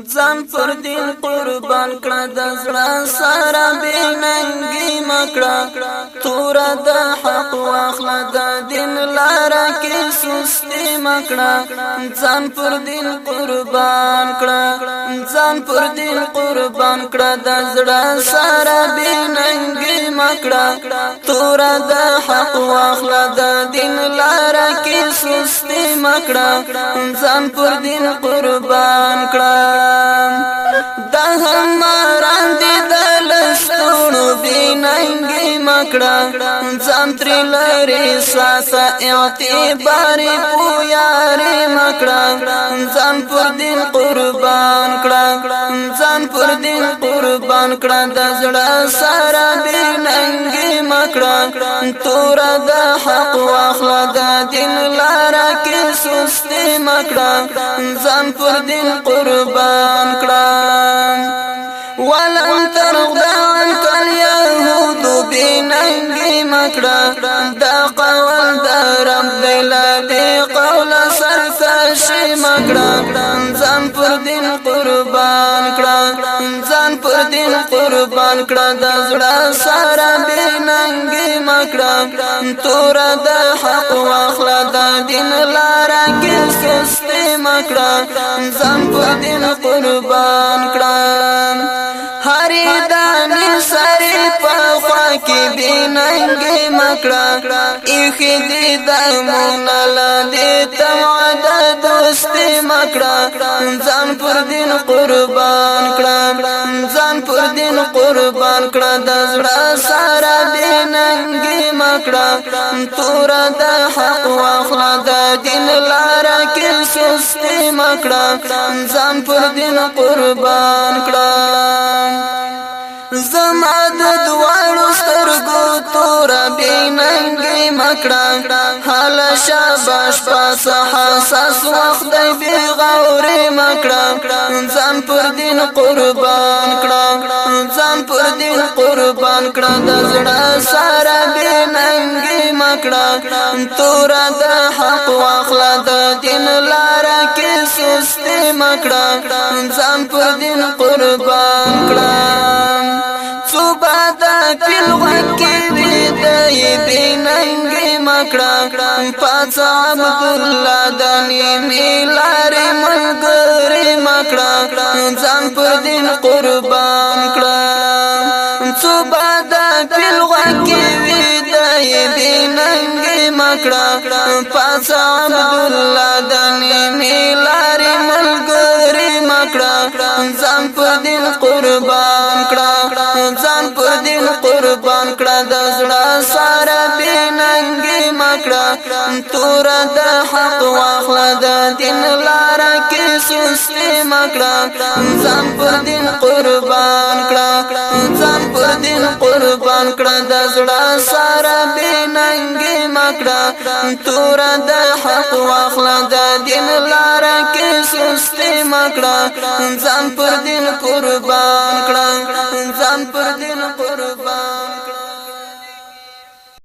ځان پر دین قربان کړه د زړه سره بې ننګي مکړه تور د حق واخله د دین لاره کې سستي مکړه ځان پر دین قربان کړه ځان پر دین قربان کړه د زړه سره بې ننګي مکړه تور د حق واخله د دین لاره کې سستي مکړه ځان پر دین قربان کړه دا هماران دي د لستونو بیننګي مکړه ځان ترې لرې ساته اعتباري پویاري مکړه ځان پر دین قربان کړه ځان پر دین قربان کړه د زړه سره بیننګي مکړه تور د حق واخله د دین لاره کې سستي مکړه ځان پر دین قربان کړه ولن ترضى عنك اليهود بننګي مکړه دا قول د رب دې قول سرکشي مکړه ځان پر دین قربان کړه ځان پر دین قربان کړه د زړه سره بننګي مکړه تور د حق واخله د دین لاره کې سستي مکړه ځان پر دین قربان کړه هری دانی سری په خوا کې بیننګي مکړه ایخي دې د مونل دې توعد دوستي مکړه ځان پر دین قربان کړه ځان پر دین قربان کړه د زړه سره بیننګي مکړه تور د حق واخله د دین لاره کې سستي مکړه ځان پر دین قربان کړه زما د دوړو سترګو تور بیننګي مکړه حال شاباش پاس حساس وخت دی بی غوري مکړه ځان پر دین قربان کړه ځان پر دین قربان کړه د زړه سره بیننګي مکړه تور د حق واخله د دین لاره کې سستي مکړه ځان پر دین قربان کړه صوبادا پیل وکی ویدای بیننګي مکړه پاس عبدالله دانی میلاري ملګری مکړه ځان پر دین قربان کړه صوبادا پیل وکی ویدای بیننګي مکړه پاس عبدالله دانی میلاري ملګری مکړه ځان پر دین قربان کړه ځان پر دین قربان کړه د زړه سره بیننګي مکړه تور د حق واخله د دین لاره کې سستي مکړه ځان پر دین قربان کړه ځان پر دین قربان کړه د زړه سره بیننګي مکړه تور د حق واخله د دین لاره کې سستي مکړه ځان پر دین قربان کړه ځان پر دین